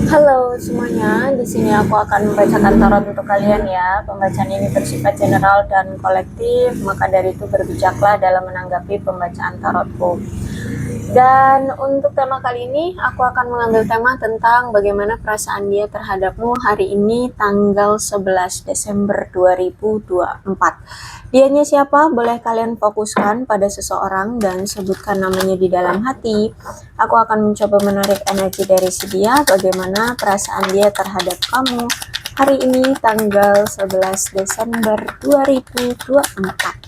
Halo semuanya, di sini aku akan membacakan tarot untuk kalian ya. Pembacaan ini bersifat general dan kolektif, maka dari itu berbijaklah dalam menanggapi pembacaan tarotku. Dan untuk tema kali ini, aku akan mengambil tema tentang bagaimana perasaan dia terhadapmu hari ini tanggal 11 Desember 2024. Dianya siapa? Boleh kalian fokuskan pada seseorang dan sebutkan namanya di dalam hati. Aku akan mencoba menarik energi dari si dia, bagaimana perasaan dia terhadap kamu hari ini tanggal 11 Desember 2024.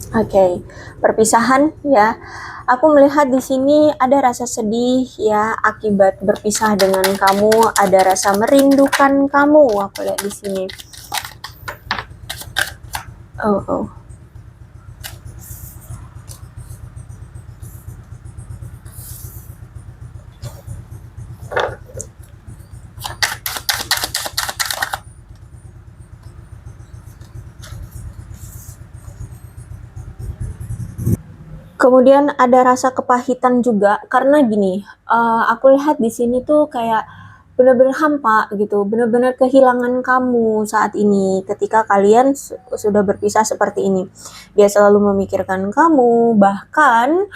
Oke, perpisahan ya. Aku melihat di sini ada rasa sedih ya akibat berpisah dengan kamu, ada rasa merindukan kamu. Aku lihat di sini. Oh. Kemudian ada rasa kepahitan juga karena gini, aku lihat di sini tuh kayak benar-benar hampa gitu, benar-benar kehilangan kamu saat ini ketika kalian sudah berpisah seperti ini. Dia selalu memikirkan kamu, bahkan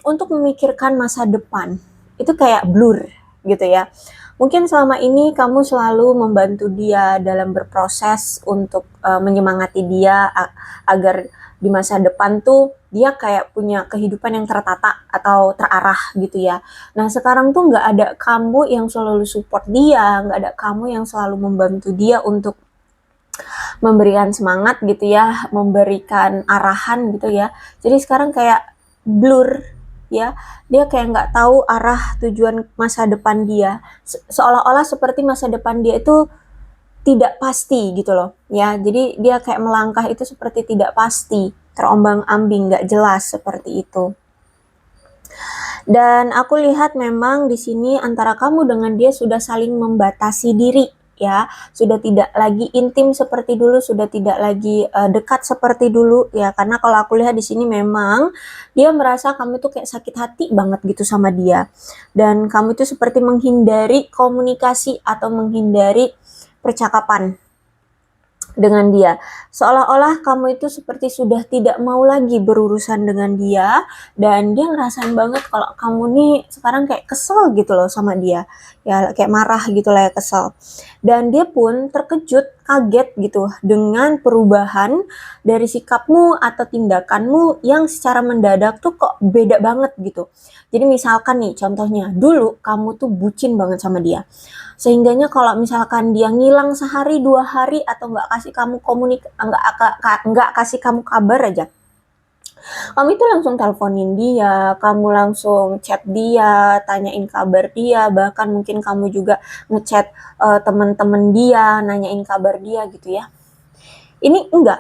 untuk memikirkan masa depan itu kayak blur gitu ya. Mungkin selama ini kamu selalu membantu dia dalam berproses untuk menyemangati dia agar di masa depan tuh dia kayak punya kehidupan yang tertata atau terarah gitu ya. Nah sekarang tuh nggak ada kamu yang selalu support dia, nggak ada kamu yang selalu membantu dia untuk memberikan semangat gitu ya, memberikan arahan gitu ya. Jadi sekarang kayak blur ya, dia kayak nggak tahu arah tujuan masa depan dia, seolah-olah seperti masa depan dia itu tidak pasti gitu loh ya. Jadi dia kayak melangkah itu seperti tidak pasti, terombang-ambing, nggak jelas seperti itu. Dan aku lihat memang di sini antara kamu dengan dia sudah saling membatasi diri ya, sudah tidak lagi intim seperti dulu, sudah tidak lagi dekat seperti dulu ya. Karena kalau aku lihat di sini memang dia merasa kamu tuh kayak sakit hati banget gitu sama dia. Dan kamu itu seperti menghindari komunikasi atau menghindari percakapan dengan dia, seolah-olah kamu itu seperti sudah tidak mau lagi berurusan dengan dia, dan dia ngerasain banget kalau kamu nih sekarang kayak kesel gitu loh sama dia ya, kayak marah gitu lah ya, kesel. Dan dia pun terkejut, kaget gitu dengan perubahan dari sikapmu atau tindakanmu yang secara mendadak tuh kok beda banget gitu. Jadi misalkan nih contohnya, dulu kamu tuh bucin banget sama dia, sehingganya kalau misalkan dia ngilang sehari 2 hari atau nggak kasih kamu nggak kasih kamu kabar aja, kamu itu langsung teleponin dia, kamu langsung chat dia, tanyain kabar dia, bahkan mungkin kamu juga ngechat teman-teman dia, nanyain kabar dia gitu ya. Ini enggak,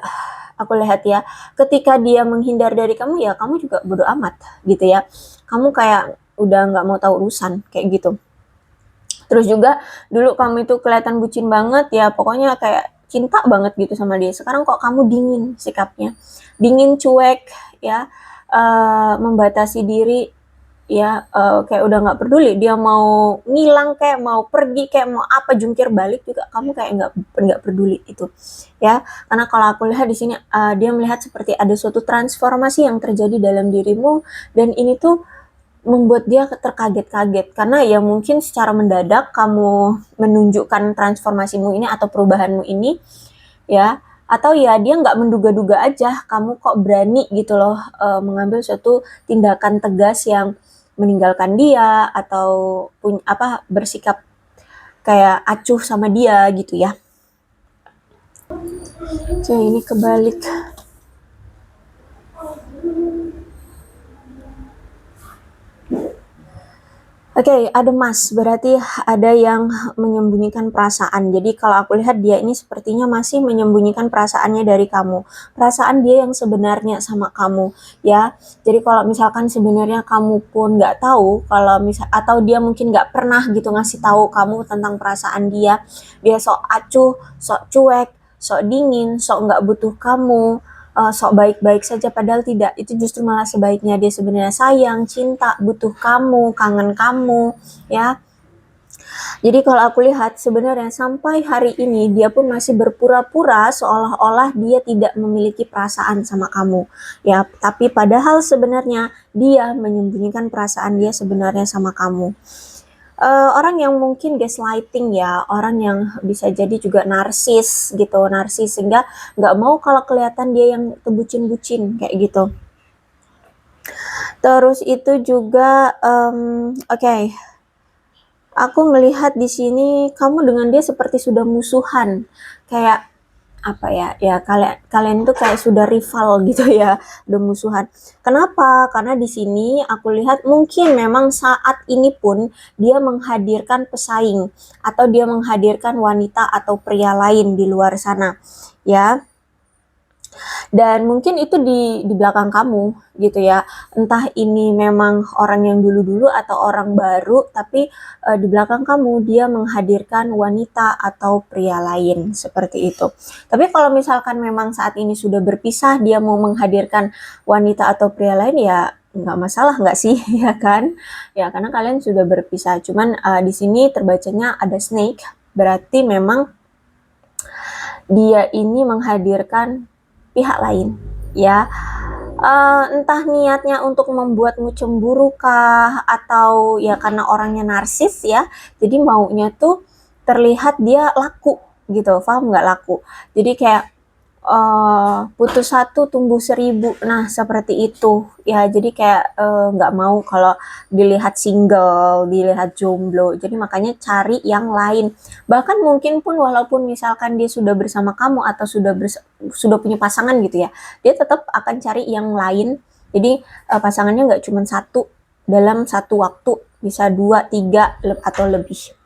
aku lihat ya, ketika dia menghindar dari kamu ya kamu juga bodo amat gitu ya, kamu kayak udah nggak mau tahu urusan kayak gitu. Terus juga dulu kamu itu kelihatan bucin banget ya, pokoknya kayak cinta banget gitu sama dia. Sekarang kok kamu dingin sikapnya, dingin, cuek ya, membatasi diri ya, kayak udah nggak peduli dia mau ngilang kayak mau pergi kayak mau apa, jungkir balik juga kamu kayak nggak peduli itu ya. Karena kalau aku lihat di sini dia melihat seperti ada suatu transformasi yang terjadi dalam dirimu, dan ini tuh membuat dia terkaget-kaget karena ya mungkin secara mendadak kamu menunjukkan transformasimu ini atau perubahanmu ini ya, atau ya dia nggak menduga-duga aja kamu kok berani gitu loh mengambil suatu tindakan tegas yang meninggalkan dia atau bersikap kayak acuh sama dia gitu ya. Oke, ini kebalik. Oke, ada Mas, berarti ada yang menyembunyikan perasaan. Jadi kalau aku lihat dia ini sepertinya masih menyembunyikan perasaannya dari kamu. Perasaan dia yang sebenarnya sama kamu, ya. Jadi kalau misalkan sebenarnya kamu pun nggak tahu, kalau atau dia mungkin nggak pernah gitu ngasih tahu kamu tentang perasaan dia sok acuh, sok cuek, sok dingin, sok nggak butuh kamu. sok baik-baik saja, padahal tidak. Itu justru malah sebaiknya dia sebenarnya sayang, cinta, butuh kamu, kangen kamu, ya. Jadi kalau aku lihat sebenarnya sampai hari ini dia pun masih berpura-pura seolah-olah dia tidak memiliki perasaan sama kamu, ya. Tapi padahal sebenarnya dia menyembunyikan perasaan dia sebenarnya sama kamu. Orang yang mungkin gaslighting ya, orang yang bisa jadi juga narsis gitu, narsis sehingga nggak mau kalau kelihatan dia yang bucin-bucin kayak gitu. Terus itu juga, oke, aku melihat di sini kamu dengan dia seperti sudah musuhan, kayak apa ya, ya kalian tuh kayak sudah rival gitu ya, udah musuhan. Kenapa? Karena di sini aku lihat mungkin memang saat ini pun dia menghadirkan pesaing atau dia menghadirkan wanita atau pria lain di luar sana, ya. Dan mungkin itu di belakang kamu gitu ya. Entah ini memang orang yang dulu-dulu atau orang baru, tapi di belakang kamu dia menghadirkan wanita atau pria lain seperti itu. Tapi kalau misalkan memang saat ini sudah berpisah, dia mau menghadirkan wanita atau pria lain ya nggak masalah nggak sih ya kan? Ya karena kalian sudah berpisah. Cuman di sini terbacanya ada snake, berarti memang dia ini menghadirkan pihak lain, ya. Entah niatnya untuk membuatmu cemburu kah, atau ya karena orangnya narsis ya, jadi maunya tuh terlihat dia laku gitu, paham nggak laku? Jadi kayak putus satu tumbuh seribu, nah seperti itu ya. Jadi kayak nggak mau kalau dilihat single, dilihat jomblo, jadi makanya cari yang lain. Bahkan mungkin pun walaupun misalkan dia sudah bersama kamu atau sudah punya pasangan gitu ya, dia tetap akan cari yang lain. Jadi pasangannya nggak cuma satu dalam satu waktu, bisa 2, 3 atau lebih.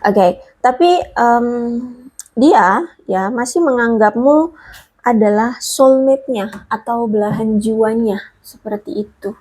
Oke, tapi dia ya masih menganggapmu adalah soulmate-nya atau belahan jiwanya, seperti itu.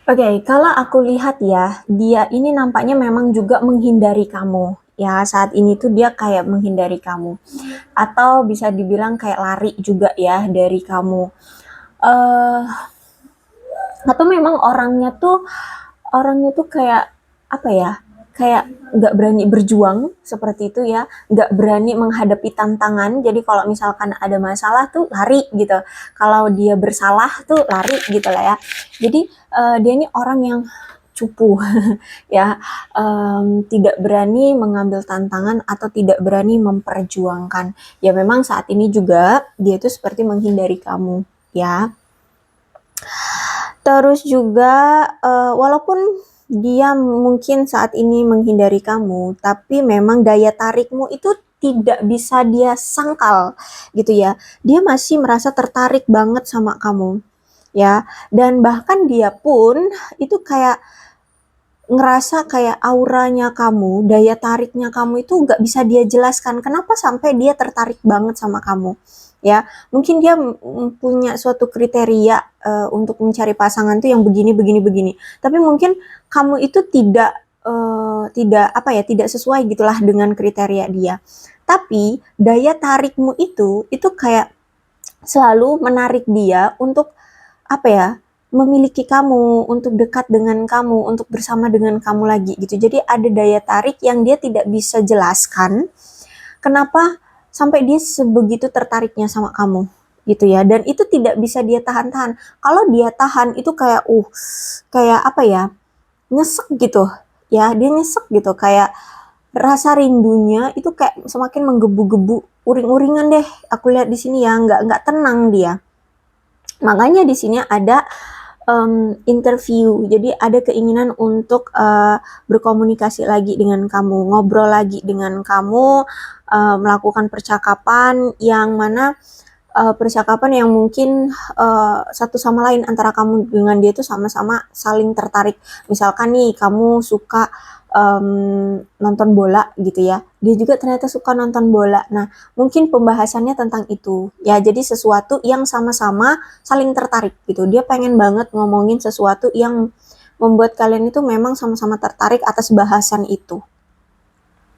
Oke, kalau aku lihat ya, dia ini nampaknya memang juga menghindari kamu. Ya, saat ini tuh dia kayak menghindari kamu. Atau bisa dibilang kayak lari juga ya dari kamu. Eh, atau memang orangnya tuh kayak apa ya, kayak nggak berani berjuang seperti itu ya, nggak berani menghadapi tantangan. Jadi kalau misalkan ada masalah tuh lari gitu, kalau dia bersalah tuh lari gitu lah ya. Jadi dia ini orang yang cupu ya, tidak berani mengambil tantangan atau tidak berani memperjuangkan. Ya memang saat ini juga dia itu seperti menghindari kamu ya. Terus juga walaupun dia mungkin saat ini menghindari kamu, tapi memang daya tarikmu itu tidak bisa dia sangkal gitu ya. Dia masih merasa tertarik banget sama kamu ya. Dan bahkan dia pun itu kayak ngerasa kayak auranya kamu, daya tariknya kamu itu nggak bisa dia jelaskan. Kenapa sampai dia tertarik banget sama kamu? ya. Mungkin dia punya suatu kriteria untuk mencari pasangan tuh yang begini begini begini. Tapi mungkin kamu itu tidak sesuai gitulah dengan kriteria dia. Tapi daya tarikmu itu kayak selalu menarik dia untuk memiliki kamu, untuk dekat dengan kamu, untuk bersama dengan kamu lagi gitu. Jadi ada daya tarik yang dia tidak bisa jelaskan kenapa sampai dia sebegitu tertariknya sama kamu gitu ya. Dan itu tidak bisa dia tahan-tahan. Kalau dia tahan itu kayak nyesek gitu ya, dia nyesek gitu, kayak rasa rindunya itu kayak semakin menggebu-gebu, uring-uringan deh aku lihat di sini ya, nggak tenang dia. Makanya di sini ada interview, jadi ada keinginan untuk berkomunikasi lagi dengan kamu, ngobrol lagi dengan kamu, melakukan percakapan yang mana percakapan yang mungkin satu sama lain antara kamu dengan dia itu sama-sama saling tertarik. Misalkan nih kamu suka nonton bola gitu ya, dia juga ternyata suka nonton bola. Nah, mungkin pembahasannya tentang itu ya, jadi sesuatu yang sama-sama saling tertarik gitu. Dia pengen banget ngomongin sesuatu yang membuat kalian itu memang sama-sama tertarik atas bahasan itu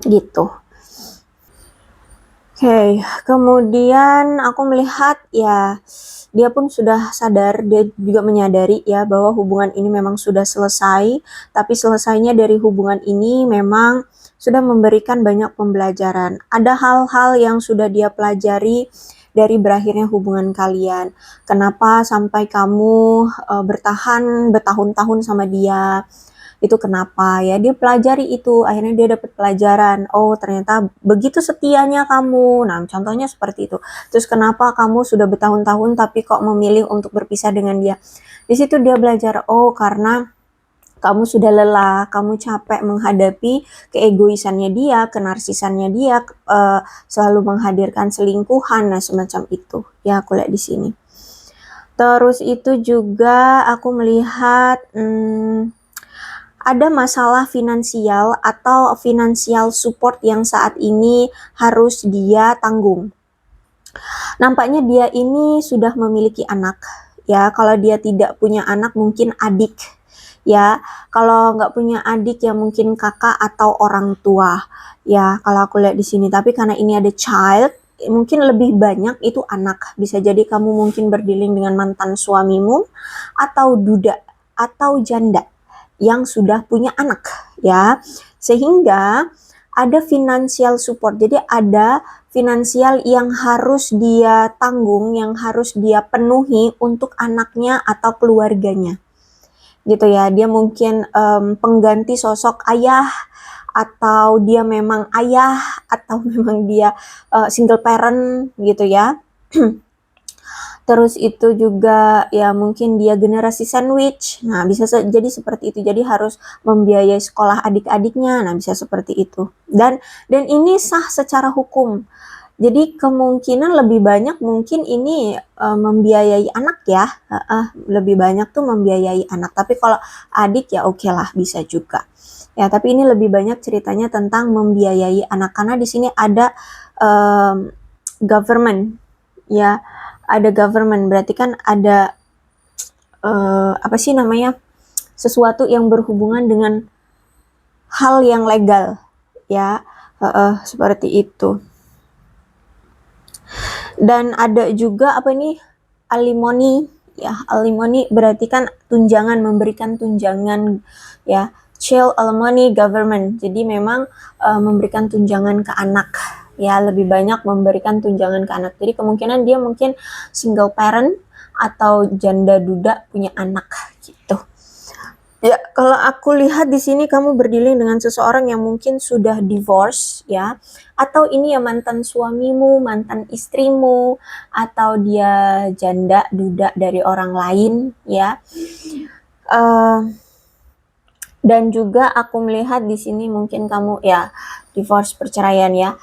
gitu. Oke, kemudian aku melihat ya dia pun sudah sadar, dia juga menyadari ya bahwa hubungan ini memang sudah selesai, tapi selesainya dari hubungan ini memang sudah memberikan banyak pembelajaran. Ada hal-hal yang sudah dia pelajari dari berakhirnya hubungan kalian. Kenapa sampai kamu bertahan bertahun-tahun sama dia? Itu kenapa ya, dia pelajari itu, akhirnya dia dapat pelajaran, oh ternyata begitu setianya kamu. Nah contohnya seperti itu. Terus kenapa kamu sudah bertahun-tahun tapi kok memilih untuk berpisah dengan dia? Di situ dia belajar, oh karena kamu sudah lelah, kamu capek menghadapi keegoisannya dia, kenarsisannya dia, selalu menghadirkan selingkuhan, nah semacam itu ya aku lihat di sini. Terus itu juga aku melihat ada masalah finansial atau financial support yang saat ini harus dia tanggung. Nampaknya dia ini sudah memiliki anak ya. Kalau dia tidak punya anak mungkin adik ya. Kalau nggak punya adik ya mungkin kakak atau orang tua ya kalau aku lihat di sini. Tapi karena ini ada child, mungkin lebih banyak itu anak. Bisa jadi kamu mungkin berdealing dengan mantan suamimu atau duda atau janda yang sudah punya anak ya, sehingga ada financial support. Jadi ada finansial yang harus dia tanggung, yang harus dia penuhi untuk anaknya atau keluarganya gitu ya. Dia mungkin pengganti sosok ayah, atau dia memang ayah, atau memang dia single parent gitu ya. Terus itu juga ya mungkin dia generasi sandwich. Nah, bisa jadi seperti itu. Jadi harus membiayai sekolah adik-adiknya. Nah, bisa seperti itu. Dan ini sah secara hukum. Jadi kemungkinan lebih banyak mungkin ini membiayai anak ya. Lebih banyak tuh membiayai anak. Tapi kalau adik ya oke lah, bisa juga. Ya, tapi ini lebih banyak ceritanya tentang membiayai anak karena di sini ada government ya. Ada government, berarti kan ada sesuatu yang berhubungan dengan hal yang legal ya, seperti itu. Dan ada juga alimony ya. Alimony berarti kan tunjangan, memberikan tunjangan ya. Child alimony government, jadi memang memberikan tunjangan ke anak ya, lebih banyak memberikan tunjangan ke anak. Jadi kemungkinan dia mungkin single parent atau janda duda punya anak gitu. Ya, kalau aku lihat di sini kamu berdealing dengan seseorang yang mungkin sudah divorce ya, atau ini ya mantan suamimu, mantan istrimu, atau dia janda duda dari orang lain ya. Dan juga aku melihat di sini mungkin kamu ya divorce, perceraian ya,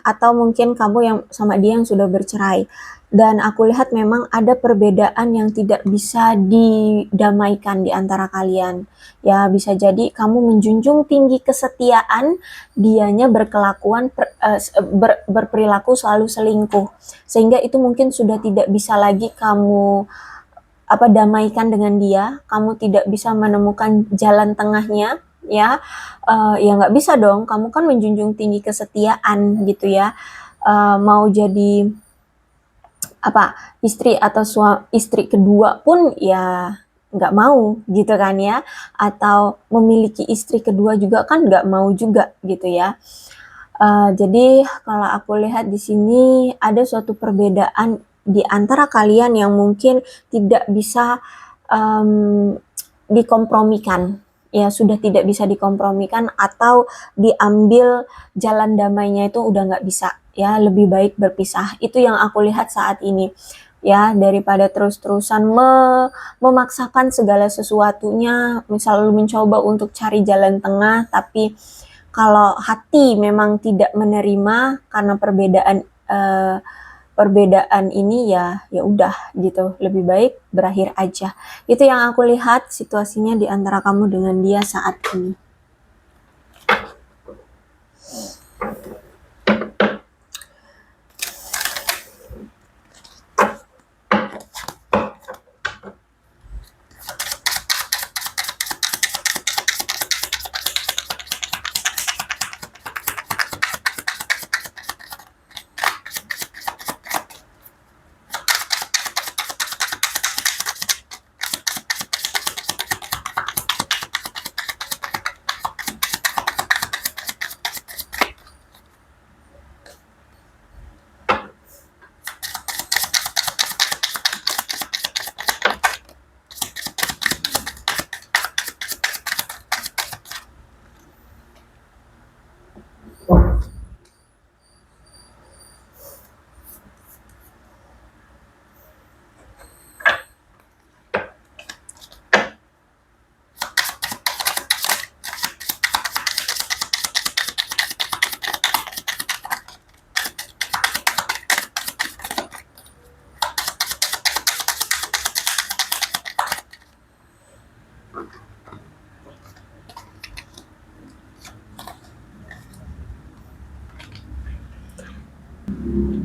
atau mungkin kamu yang sama dia yang sudah bercerai. Dan aku lihat memang ada perbedaan yang tidak bisa didamaikan di antara kalian. Ya, bisa jadi kamu menjunjung tinggi kesetiaan, dianya berperilaku selalu selingkuh. Sehingga itu mungkin sudah tidak bisa lagi kamu damaikan dengan dia, kamu tidak bisa menemukan jalan tengahnya, ya. Ya nggak bisa dong, kamu kan menjunjung tinggi kesetiaan gitu ya. Mau jadi istri atau istri kedua pun ya nggak mau gitu kan ya, atau memiliki istri kedua juga kan nggak mau juga gitu ya. Jadi kalau aku lihat di sini ada suatu perbedaan di antara kalian yang mungkin tidak bisa dikompromikan. Ya sudah tidak bisa dikompromikan atau diambil jalan damainya itu udah nggak bisa. Ya lebih baik berpisah. Itu yang aku lihat saat ini. Ya daripada terus-terusan memaksakan segala sesuatunya, selalu mencoba untuk cari jalan tengah, tapi kalau hati memang tidak menerima karena perbedaan ini ya udah gitu, lebih baik berakhir aja. Itu yang aku lihat situasinya di antara kamu dengan dia saat ini.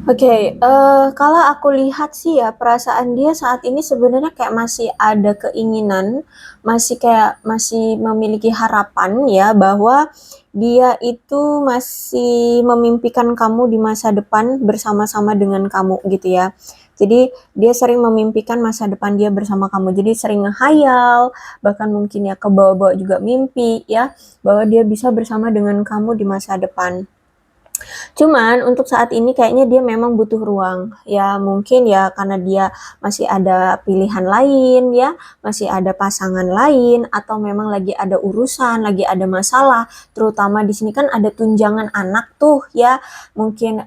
Oke, kalau aku lihat sih ya, perasaan dia saat ini sebenarnya kayak masih ada keinginan, masih memiliki harapan ya, bahwa dia itu masih memimpikan kamu di masa depan bersama-sama dengan kamu gitu ya. Jadi dia sering memimpikan masa depan dia bersama kamu, jadi sering ngehayal, bahkan mungkin ya kebawa-bawa juga mimpi ya, bahwa dia bisa bersama dengan kamu di masa depan. Cuman untuk saat ini kayaknya dia memang butuh ruang. Ya mungkin ya karena dia masih ada pilihan lain ya, masih ada pasangan lain, atau memang lagi ada urusan, lagi ada masalah. Terutama di sini kan ada tunjangan anak tuh ya. Mungkin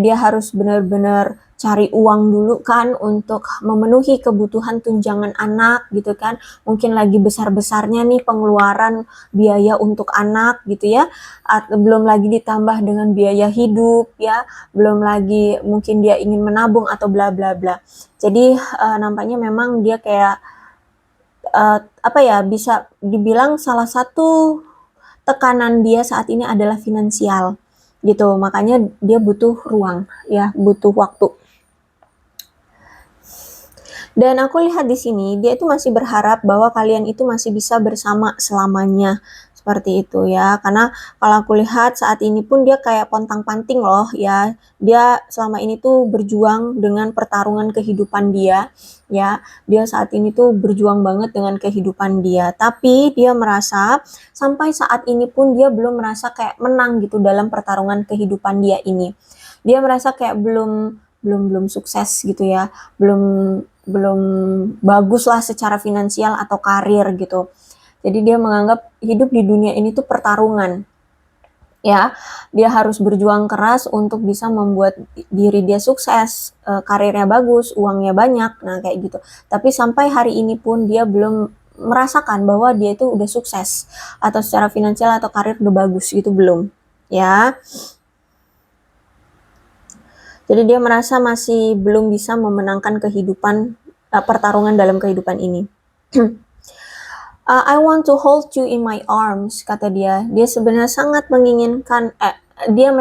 dia harus benar-benar cari uang dulu kan untuk memenuhi kebutuhan tunjangan anak gitu kan. Mungkin lagi besar-besarnya nih pengeluaran biaya untuk anak gitu ya. Belum lagi ditambah dengan biaya hidup ya, belum lagi mungkin dia ingin menabung atau bla bla bla. Jadi nampaknya memang dia kayak bisa dibilang salah satu tekanan dia saat ini adalah finansial gitu, makanya dia butuh ruang ya, butuh waktu. Dan aku lihat di sini dia itu masih berharap bahwa kalian itu masih bisa bersama selamanya, seperti itu ya. Karena kalau aku lihat saat ini pun dia kayak pontang-panting loh ya. Dia selama ini tuh berjuang dengan pertarungan kehidupan dia ya. Dia saat ini tuh berjuang banget dengan kehidupan dia. Tapi dia merasa sampai saat ini pun dia belum merasa kayak menang gitu dalam pertarungan kehidupan dia ini. Dia merasa kayak belum sukses gitu ya. Belum bagus lah secara finansial atau karir gitu. Jadi dia menganggap hidup di dunia ini tuh pertarungan. Ya, dia harus berjuang keras untuk bisa membuat diri dia sukses, karirnya bagus, uangnya banyak, nah kayak gitu. Tapi sampai hari ini pun dia belum merasakan bahwa dia itu udah sukses atau secara finansial atau karir udah bagus gitu, belum ya. Jadi dia merasa masih belum bisa memenangkan pertarungan dalam kehidupan ini. I want to hold you in my arms, kata dia. Dia sebenarnya sangat menginginkan, dia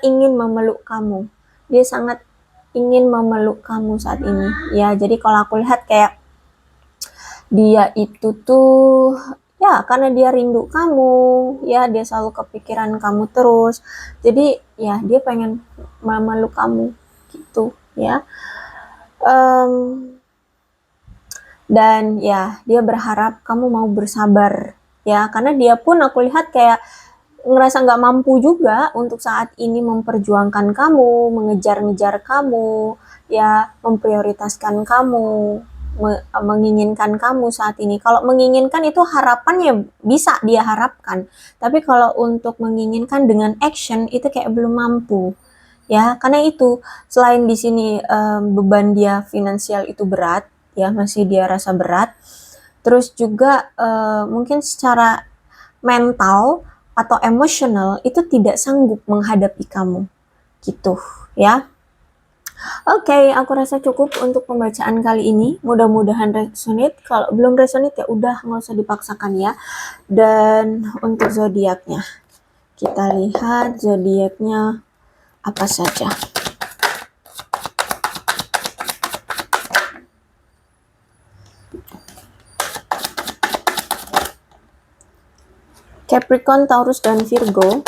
ingin memeluk kamu. Dia sangat ingin memeluk kamu saat ini. Ya, jadi kalau aku lihat kayak dia itu tuh, ya karena dia rindu kamu, ya dia selalu kepikiran kamu terus. Jadi ya dia pengen memeluk kamu gitu, ya. Dan ya dia berharap kamu mau bersabar ya, karena dia pun aku lihat kayak ngerasa nggak mampu juga untuk saat ini memperjuangkan kamu, mengejar-ngejar kamu, ya memprioritaskan kamu, menginginkan kamu saat ini. Kalau menginginkan itu harapan ya bisa dia harapkan, tapi kalau untuk menginginkan dengan action itu kayak belum mampu ya, karena itu selain di sini beban dia finansial itu berat ya, masih dia rasa berat, terus juga mungkin secara mental atau emosional itu tidak sanggup menghadapi kamu gitu ya. Oke, aku rasa cukup untuk pembacaan kali ini, mudah-mudahan resonate. Kalau belum resonate ya udah, nggak usah dipaksakan ya. Dan untuk zodiaknya, kita lihat zodiaknya apa saja. Capricorn, Taurus, dan Virgo.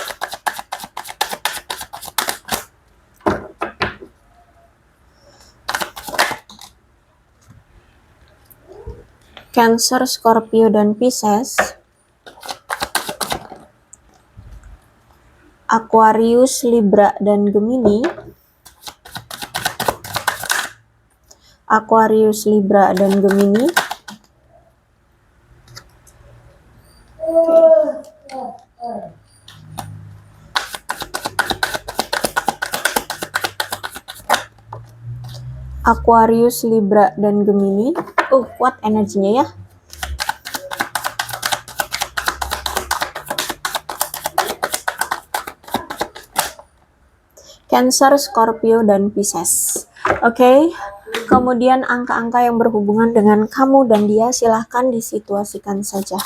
Cancer, Scorpio, dan Pisces. Aquarius, Libra, dan Gemini. Aquarius, Libra, dan Gemini. Aquarius, Libra, dan Gemini. Kuat energinya ya. Cancer, Scorpio, dan Pisces. Oke. Kemudian angka-angka yang berhubungan dengan kamu dan dia silahkan disituasikan saja.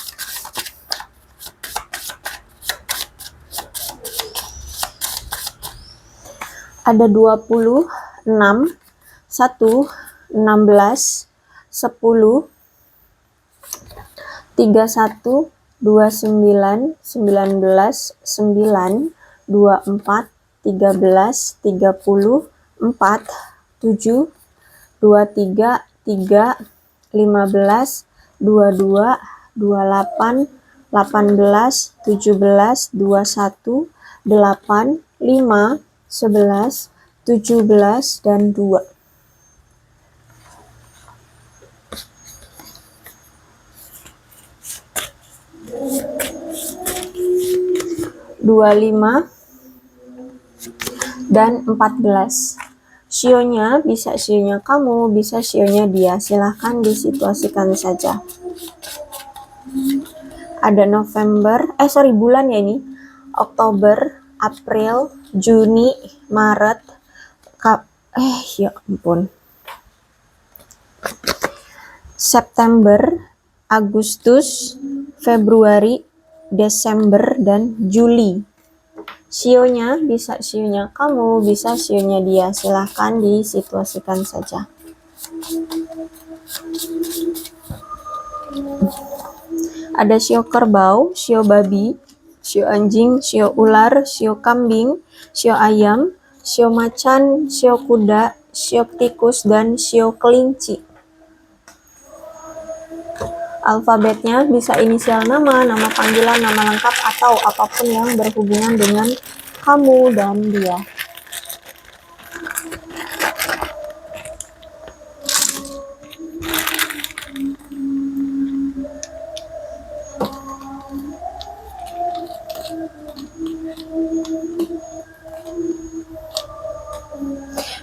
Ada 26, 1, 16, 10, 31, 29, 19, 9, 24, 13, 30, 4, 7, 23, 3, 15, 22, 28, 18, 17, 21, 8, 5, 11, 17, dan 2. (25) dan 14. Sionya bisa sionya kamu, bisa sionya dia. Silahkan disituasikan saja. Ada bulan ya ini. Oktober, April, Juni, Maret, ya ampun. September, Agustus, Februari, Desember, dan Juli. Sionya bisa sionya kamu, bisa sionya dia. Silahkan disituasikan saja. Ada sio kerbau, sio babi, sio anjing, sio ular, sio kambing, sio ayam, sio macan, sio kuda, sio tikus, dan sio kelinci. Alfabetnya bisa inisial nama, nama panggilan, nama lengkap, atau apapun yang berhubungan dengan kamu dan dia.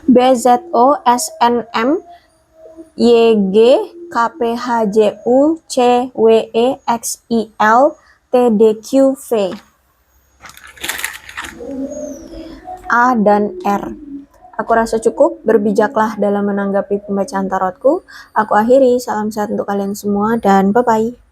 BZO, SNM, YG, KPHJU CWEXIL TDQV. A dan R. Aku rasa cukup, berbijaklah dalam menanggapi pembacaan tarotku. Aku akhiri, salam sehat untuk kalian semua dan bye-bye.